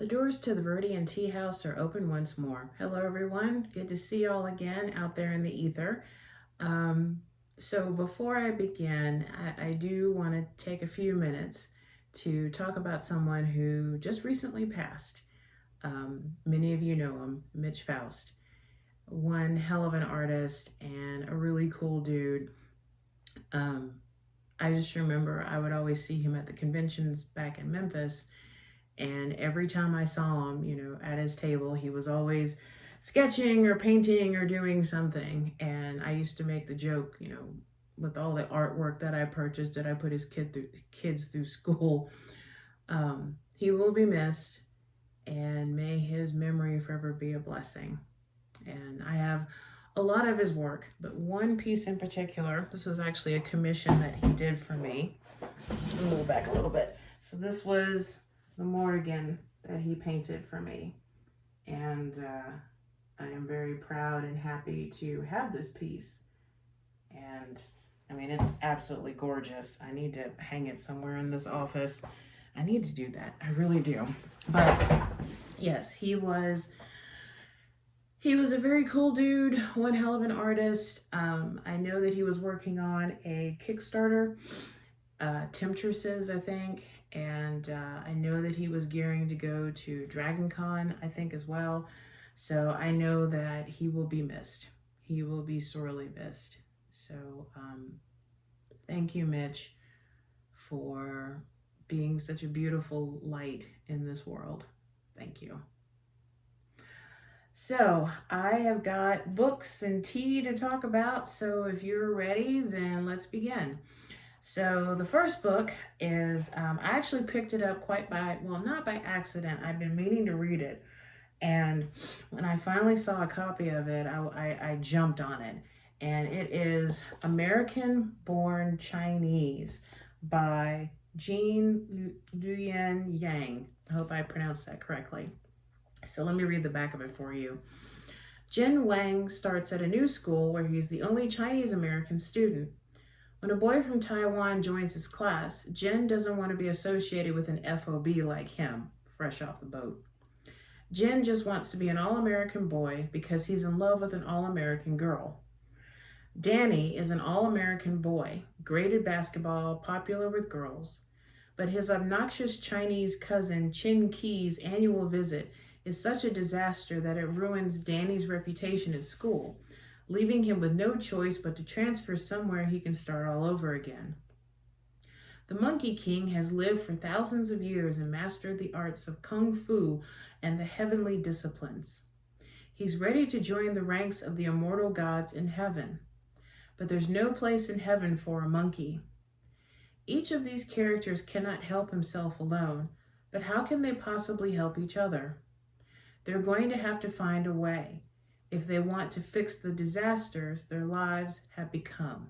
The doors to the Viridian Tea House are open once more. Hello, everyone. Good to see y'all again out there in the ether. Um, so before I begin, I do want to take a few minutes to talk about someone who just recently passed. Many of you know him, Mitch Foust. One hell of an artist and a really cool dude. Um, I just remember I would always see him at the conventions back in Memphis. And every time I saw him, at his table, he was always sketching or painting or doing something. And I used to make the joke, with all the artwork that I purchased, that I put his kids through school. He will be missed, and may his memory forever be a blessing. And I have a lot of his work, but one piece in particular, this was actually a commission that he did for me. I'll move back a little bit. So this was the Morgan that he painted for me. And I am very proud and happy to have this piece. And I mean, it's absolutely gorgeous. I need to hang it somewhere in this office. I need to do that. I really do. But yes, he was a very cool dude, one hell of an artist. I know that he was working on a Kickstarter, Temptresses, I think. And I know that he was gearing to go to Dragon Con, I think, as well. So I know that he will be missed. He will be sorely missed. So thank you, Mitch, for being such a beautiful light in this world. Thank you. So I have got books and tea to talk about. So if you're ready, then let's begin. So the first book is, I actually picked it up not by accident. I've been meaning to read it. And when I finally saw a copy of it, I jumped on it. And it is American Born Chinese by Luen Yang. I hope I pronounced that correctly. So let me read the back of it for you. Jin Wang starts at a new school where he's the only Chinese American student. When a boy from Taiwan joins his class, Jin doesn't want to be associated with an FOB like him, fresh off the boat. Jin just wants to be an all-American boy because he's in love with an all-American girl. Danny is an all-American boy, great at basketball, popular with girls. But his obnoxious Chinese cousin Chin Key's annual visit is such a disaster that it ruins Danny's reputation at school, leaving him with no choice but to transfer somewhere he can start all over again. The Monkey King has lived for thousands of years and mastered the arts of Kung Fu and the heavenly disciplines. He's ready to join the ranks of the immortal gods in heaven. But there's no place in heaven for a monkey. Each of these characters cannot help himself alone, but how can they possibly help each other? They're going to have to find a way if they want to fix the disasters their lives have become.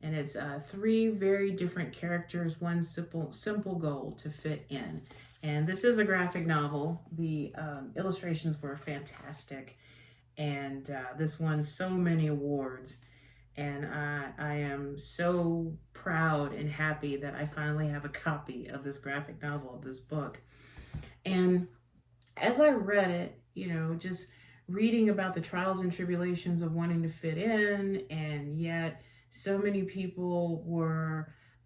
And it's 3 very different characters, one simple goal to fit in. And this is a graphic novel. The illustrations were fantastic. And this won so many awards. And I am so proud and happy that I finally have a copy of this graphic novel, of this book. And as I read it, just reading about the trials and tribulations of wanting to fit in, and yet so many people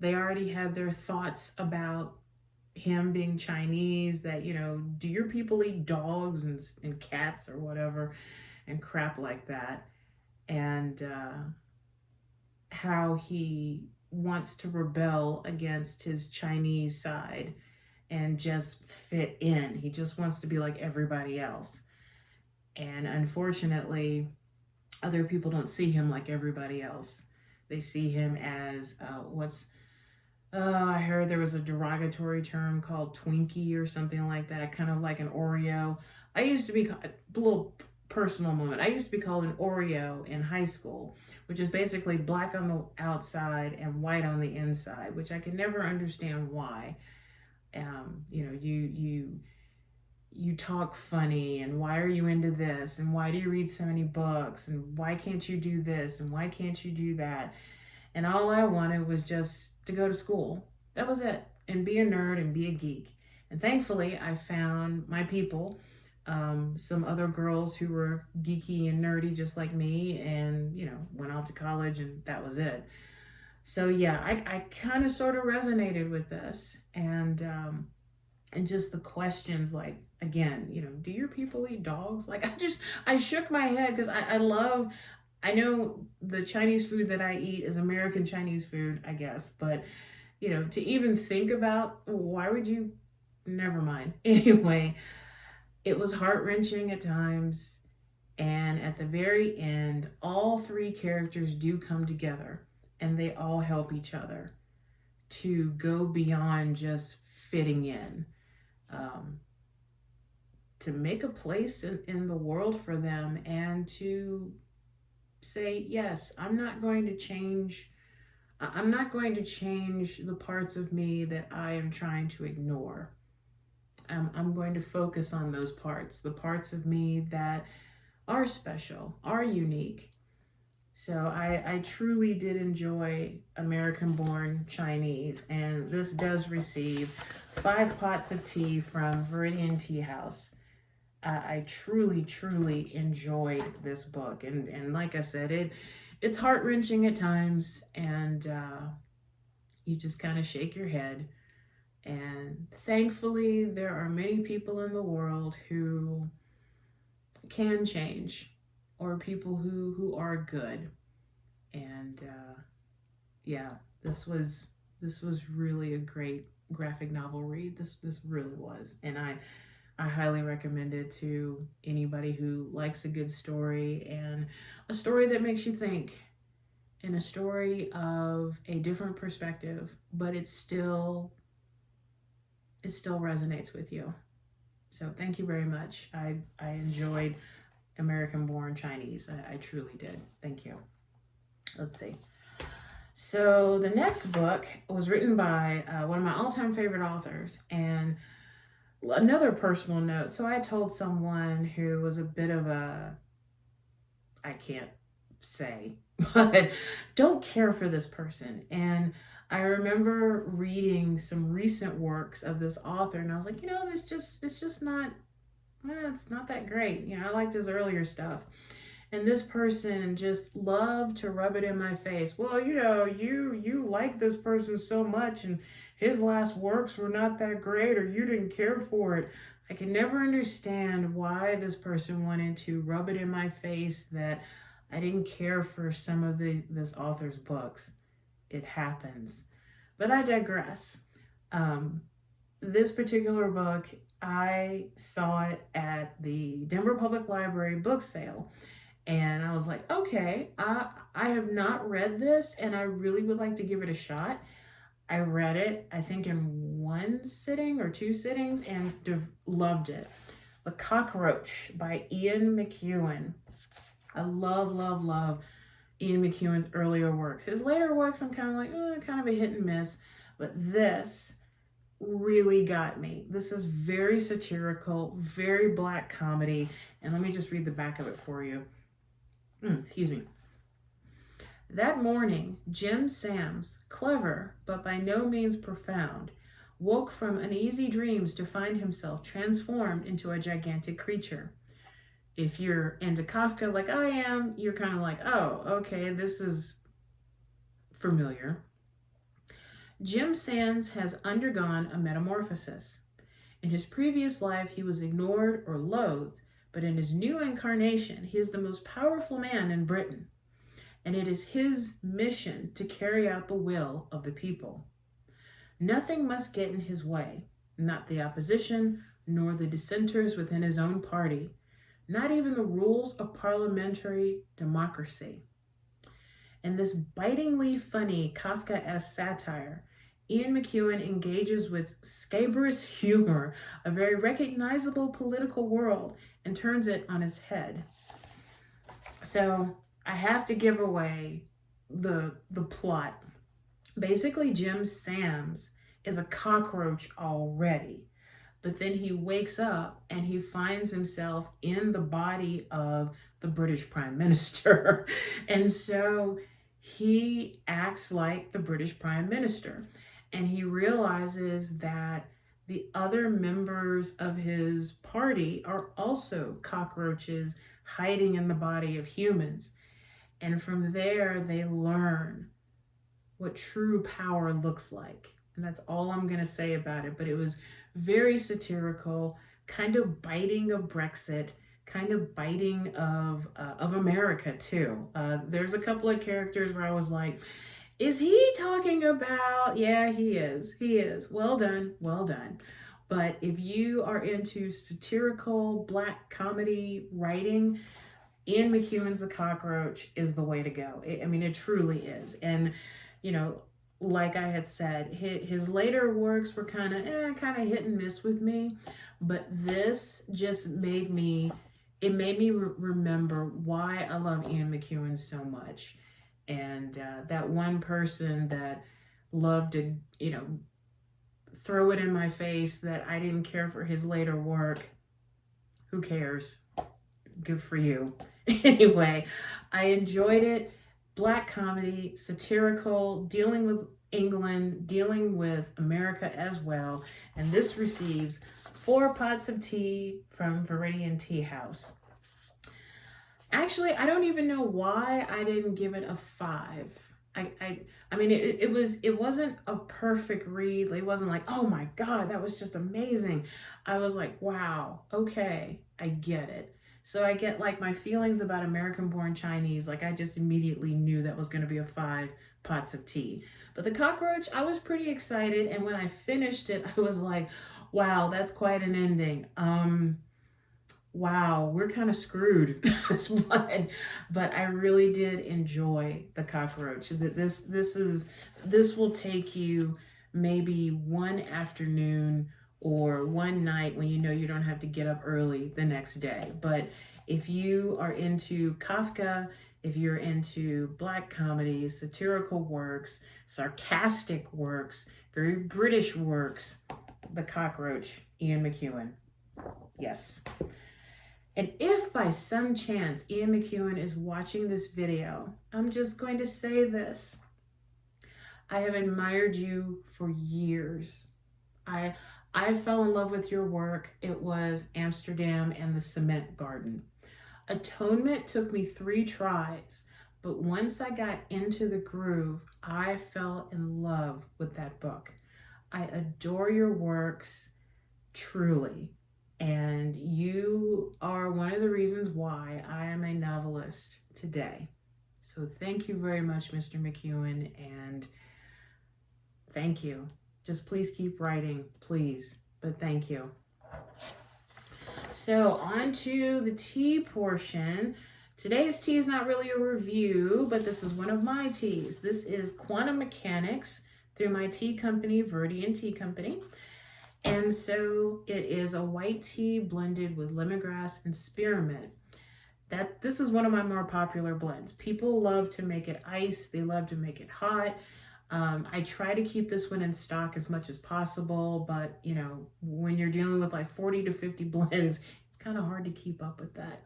they already had their thoughts about him being Chinese, that, do your people eat dogs and cats or whatever, and crap like that. And how he wants to rebel against his Chinese side and just fit in. He just wants to be like everybody else. And unfortunately, other people don't see him like everybody else. They see him as, I heard there was a derogatory term called Twinkie or something like that, kind of like an Oreo. I used to be, a little personal moment, I used to be called an Oreo in high school, which is basically black on the outside and white on the inside, which I could never understand why. You talk funny, and why are you into this, and why do you read so many books, and why can't you do this, and why can't you do that? And all I wanted was just to go to school. That was it, and be a nerd and be a geek. And thankfully, I found my people, some other girls who were geeky and nerdy just like me, and, went off to college, and that was it. So yeah, I kind of sort of resonated with this, and just the questions, like, again, do your people eat dogs? Like, I shook my head, because I know the Chinese food that I eat is American Chinese food, I guess, but to even think about, why would you, never mind. Anyway, it was heart-wrenching at times, and at the very end, all three characters do come together, and they all help each other to go beyond just fitting in, um, to make a place in the world for them, and to say, yes, I'm not going to change the parts of me that I am trying to ignore. I'm going to focus on those parts, the parts of me that are special, are unique. So I truly did enjoy American-born Chinese, and this does receive 5 pots of tea from Viridian Tea House. I truly, truly enjoyed this book, and like I said, it's heart-wrenching at times, and you just kind of shake your head. And thankfully, there are many people in the world who can change, or people who are good. And yeah, this was really a great graphic novel read. This really was, and I highly recommend it to anybody who likes a good story, and a story that makes you think, and a story of a different perspective, but it still resonates with you. So thank you very much. I enjoyed American-born Chinese. I truly did. Thank you. Let's see. So the next book was written by one of my all-time favorite authors, and another personal note. So I told someone who was a bit of I can't say, but don't care for this person. And I remember reading some recent works of this author, and I was like, it's just not, it's not that great. I liked his earlier stuff. And this person just loved to rub it in my face. Well, you like this person so much, and his last works were not that great, or you didn't care for it. I could never understand why this person wanted to rub it in my face that I didn't care for some of this author's books. It happens. But I digress. This particular book, I saw it at the Denver Public Library book sale. And I was like, okay, I have not read this, and I really would like to give it a shot. I read it, I think, in 1 sitting or 2 sittings, and loved it. The Cockroach by Ian McEwan. I love, love, love Ian McEwan's earlier works. His later works, I'm kind of like, kind of a hit and miss. But this really got me. This is very satirical, very black comedy. And let me just read the back of it for you. Excuse me. That morning, Jim Sams, clever but by no means profound, woke from uneasy dreams to find himself transformed into a gigantic creature. If you're into Kafka like I am, you're kind of like, oh, okay, this is familiar. Jim Sams has undergone a metamorphosis. In his previous life, he was ignored or loathed, but in his new incarnation, he is the most powerful man in Britain, and it is his mission to carry out the will of the people. Nothing must get in his way, not the opposition, nor the dissenters within his own party, not even the rules of parliamentary democracy. In this bitingly funny Kafkaesque satire, Ian McEwan engages with scabrous humor a very recognizable political world and turns it on its head. So I have to give away the plot. Basically, Jim Sams is a cockroach already, but then he wakes up and he finds himself in the body of the British Prime Minister. And so he acts like the British Prime Minister. And he realizes that the other members of his party are also cockroaches hiding in the body of humans. And from there, they learn what true power looks like. And that's all I'm going to say about it. But it was very satirical, kind of biting of Brexit, kind of biting of America too. There's a couple of characters where I was like, is he talking about? Yeah, he is. He is. Well done. Well done. But if you are into satirical black comedy writing, Ian McEwan's The Cockroach is the way to go. It truly is. And, you know, like I had said, his later works were kind of hit and miss with me. But this just made me, remember why I love Ian McEwan so much. And that one person that loved to, throw it in my face that I didn't care for his later work, who cares? Good for you. Anyway, I enjoyed it. Black comedy, satirical, dealing with England, dealing with America as well. And this receives 4 pots of tea from Viridian Tea House. Actually, I don't even know why I didn't give it a 5. It wasn't a perfect read. It wasn't like, oh my God, that was just amazing. I was like, wow, okay, I get it. So I get like my feelings about American-born Chinese, like I just immediately knew that was going to be a 5 pots of tea. But The Cockroach, I was pretty excited. And when I finished it, I was like, wow, that's quite an ending. Wow, we're kind of screwed. but I really did enjoy The Cockroach. This will take you maybe one afternoon or one night when you know you don't have to get up early the next day. But if you are into Kafka, if you're into black comedy, satirical works, sarcastic works, very British works, The Cockroach, Ian McEwan. Yes. And if by some chance Ian McEwan is watching this video, I'm just going to say this. I have admired you for years. I fell in love with your work. It was Amsterdam and the Cement Garden. Atonement took me 3 tries, but once I got into the groove, I fell in love with that book. I adore your works, truly. And you are one of the reasons why I am a novelist today. So thank you very much, Mr. McEwan, and thank you. Just please keep writing, please, but thank you. So on to the tea portion. Today's tea is not really a review, but this is one of my teas. This is Quantum Mechanics through my tea company, Viridian Tea Company. And so it is a white tea blended with lemongrass and spearmint. This is one of my more popular blends. People love to make it iced. They love to make it hot. I try to keep this one in stock as much as possible, but when you're dealing with like 40 to 50 blends, it's kind of hard to keep up with that.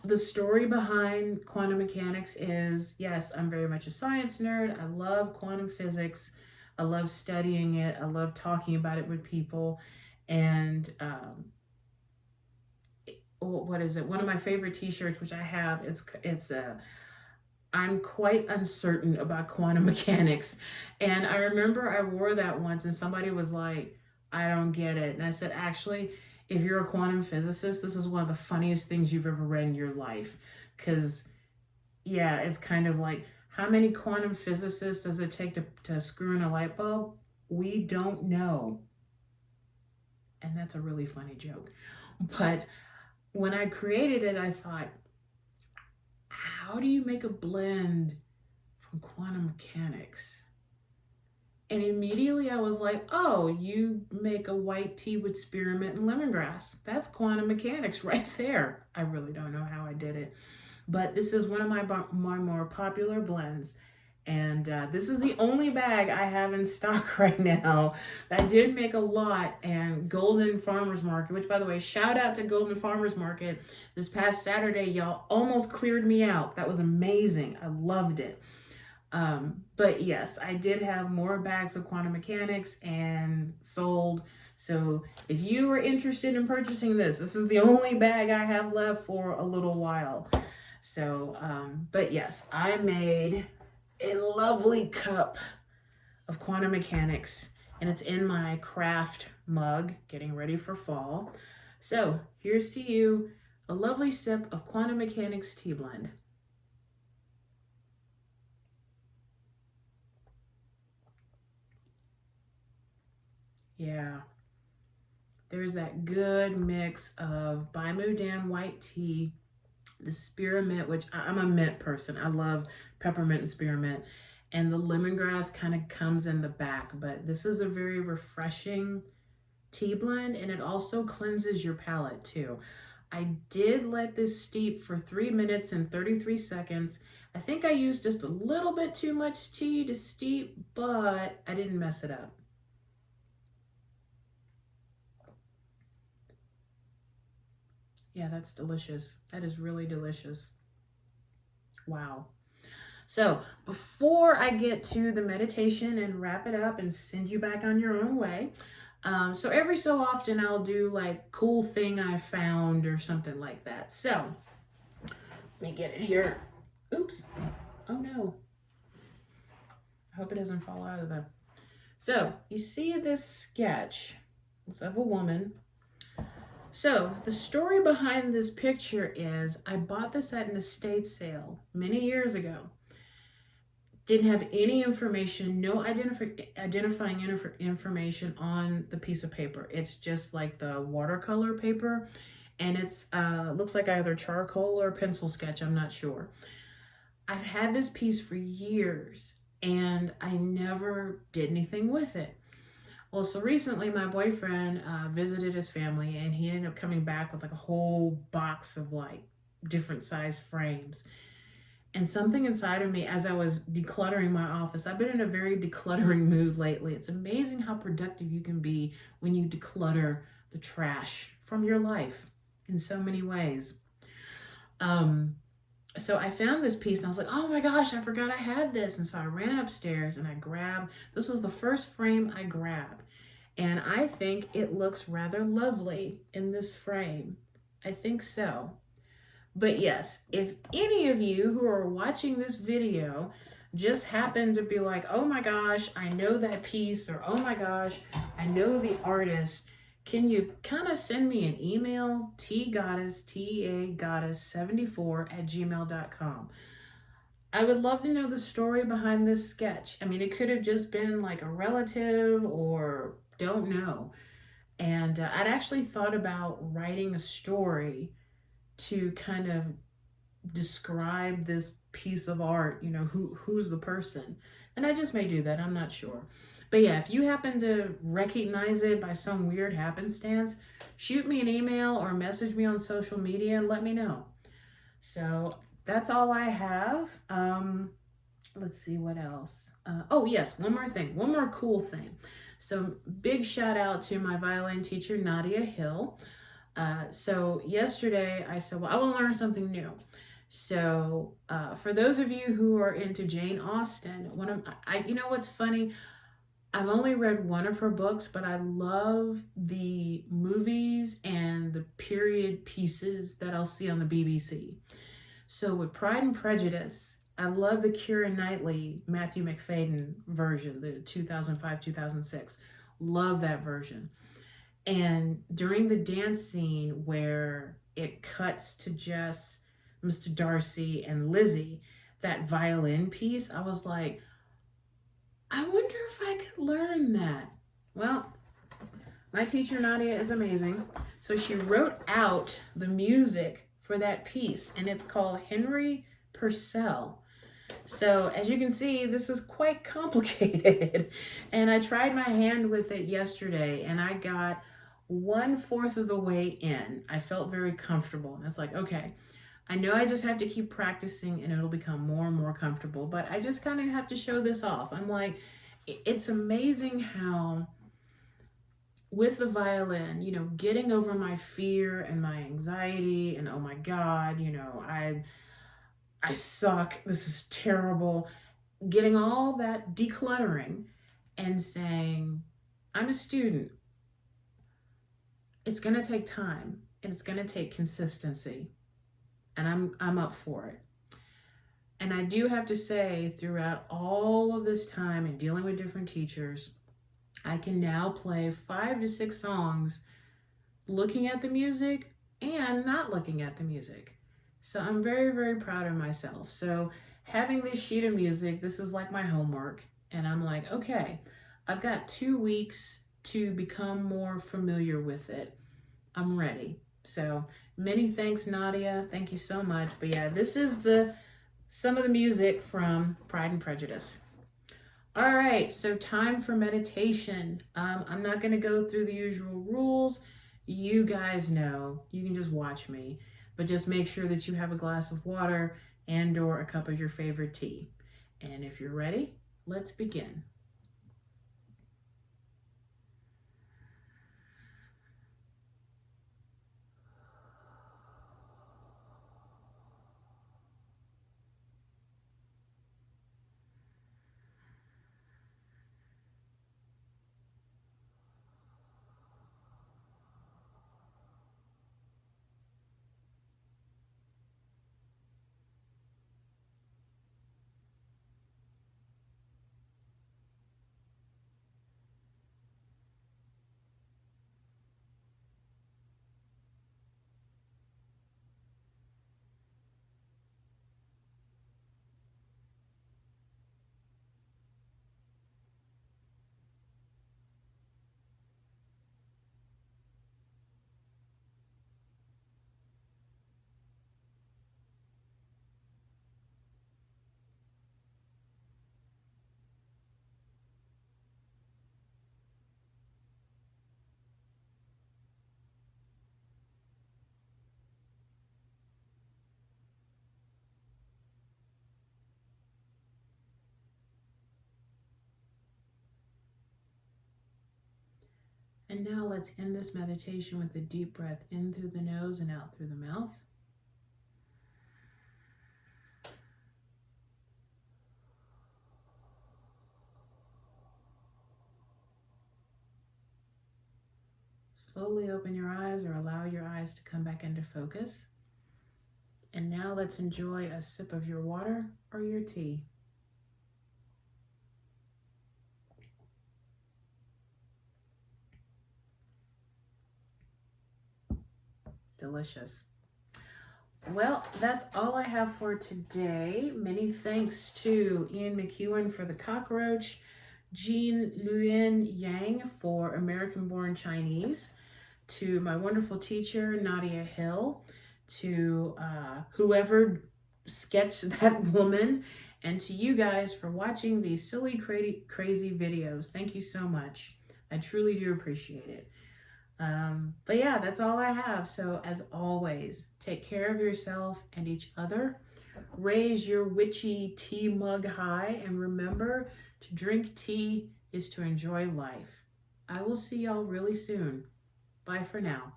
The story behind quantum mechanics is, yes, I'm very much a science nerd. I love quantum physics. I love studying it. I love talking about it with people. And what is it? One of my favorite t-shirts, which I have, it's I'm quite uncertain about quantum mechanics. And I remember I wore that once and somebody was like, I don't get it. And I said, actually, if you're a quantum physicist, this is one of the funniest things you've ever read in your life. Because, yeah, it's kind of like, how many quantum physicists does it take to screw in a light bulb? We don't know. And that's a really funny joke. But when I created it, I thought, how do you make a blend from quantum mechanics? And immediately I was like, oh, you make a white tea with spearmint and lemongrass. That's quantum mechanics right there. I really don't know how I did it. But this is one of my more popular blends. And this is the only bag I have in stock right now. I did make a lot, and Golden Farmers Market, which by the way, shout out to Golden Farmers Market. This past Saturday, y'all almost cleared me out. That was amazing. I loved it. But yes, I did have more bags of quantum mechanics and sold. So if you are interested in purchasing this is the only bag I have left for a little while. So, but yes, I made a lovely cup of quantum mechanics, and it's in my craft mug, getting ready for fall. So here's to you, a lovely sip of quantum mechanics tea blend. Yeah, there's that good mix of Baimudan white tea, the spearmint, which I'm a mint person. I love peppermint and spearmint. And the lemongrass kind of comes in the back, but this is a very refreshing tea blend, and it also cleanses your palate too. I did let this steep for 3 minutes and 33 seconds. I think I used just a little bit too much tea to steep, but I didn't mess it up. Yeah, that's delicious. That is really delicious. Wow. So before I get to the meditation and wrap it up and send you back on your own way, so every so often I'll do like cool thing I found or something like that. So let me get it here. Oops. Oh no. I hope it doesn't fall out of the... So you see this sketch. It's of a woman. So the story behind this picture is I bought this at an estate sale many years ago. Didn't have any information, no identifying information on the piece of paper. It's just like the watercolor paper, and it's looks like either charcoal or pencil sketch, I'm not sure. I've had this piece for years and I never did anything with it. Well, so recently my boyfriend visited his family, and he ended up coming back with like a whole box of like different size frames. And something inside of me, as I was decluttering my office, I've been in a very decluttering mood lately. It's amazing how productive you can be when you declutter the trash from your life in so many ways. So I found this piece and I was like, oh my gosh, I forgot I had this. And so I ran upstairs and I grabbed, this was the first frame I grabbed. And I think it looks rather lovely in this frame. I think so. But yes, if any of you who are watching this video just happen to be like, oh my gosh, I know that piece, or oh my gosh, I know the artist, can you kind of send me an email? tgoddess, TEAgoddess74@gmail.com. I would love to know the story behind this sketch. I mean, it could have just been like a relative or don't know. And I'd actually thought about writing a story to kind of describe this piece of art, you know, who's the person. And I just may do that, I'm not sure. But yeah, if you happen to recognize it by some weird happenstance, shoot me an email or message me on social media and let me know. So that's all I have. Let's see what else. Oh yes, one more thing, one more cool thing. So big shout out to my violin teacher, Nadia Hill. So yesterday I said, well, I want to learn something new. So for those of you who are into Jane Austen, you know what's funny? I've only read one of her books, but I love the movies and the period pieces that I'll see on the BBC. So with Pride and Prejudice, I love the Keira Knightley, Matthew McFadden version, the 2005-2006. Love that version. And during the dance scene where it cuts to just Mr. Darcy and Lizzie, that violin piece, I was like, I wonder if I could learn that. Well, my teacher Nadia is amazing. So she wrote out the music for that piece, and it's called Henry Purcell. So as you can see, this is quite complicated. And I tried my hand with it yesterday, and I got 1/4 of the way in. I felt very comfortable, and it's like, okay, I know I just have to keep practicing and it'll become more and more comfortable, but I just kind of have to show this off. I'm like, it's amazing how with the violin, you know, getting over my fear and my anxiety and oh my God, you know, I suck, this is terrible. getting all that decluttering and saying, I'm a student. It's going to take time and it's going to take consistency, and I'm up for it. And I do have to say, throughout all of this time and dealing with different teachers, I can now play 5 to 6 songs looking at the music and not looking at the music. So I'm very, very proud of myself. So having this sheet of music, this is like my homework. And I'm like, okay, I've got 2 weeks to become more familiar with it. I'm ready. So many thanks, Nadia. Thank you so much. But yeah, this is some of the music from Pride and Prejudice. All right, so time for meditation. I'm not going to go through the usual rules. You guys know, you can just watch me, but just make sure that you have a glass of water and or a cup of your favorite tea. And if you're ready, let's begin. And now let's end this meditation with a deep breath in through the nose and out through the mouth. Slowly open your eyes or allow your eyes to come back into focus. And now let's enjoy a sip of your water or your tea. Delicious. Well, that's all I have for today. Many thanks to Ian McEwan for the cockroach, Jean Luen Yang for American-born Chinese, to my wonderful teacher, Nadia Hill, to whoever sketched that woman, and to you guys for watching these silly, crazy videos. Thank you so much. I truly do appreciate it. But yeah, that's all I have. So as always, take care of yourself and each other. Raise your witchy tea mug high, and remember, to drink tea is to enjoy life. I will see y'all really soon. Bye for now.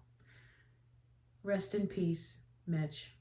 Rest in peace, Mitch.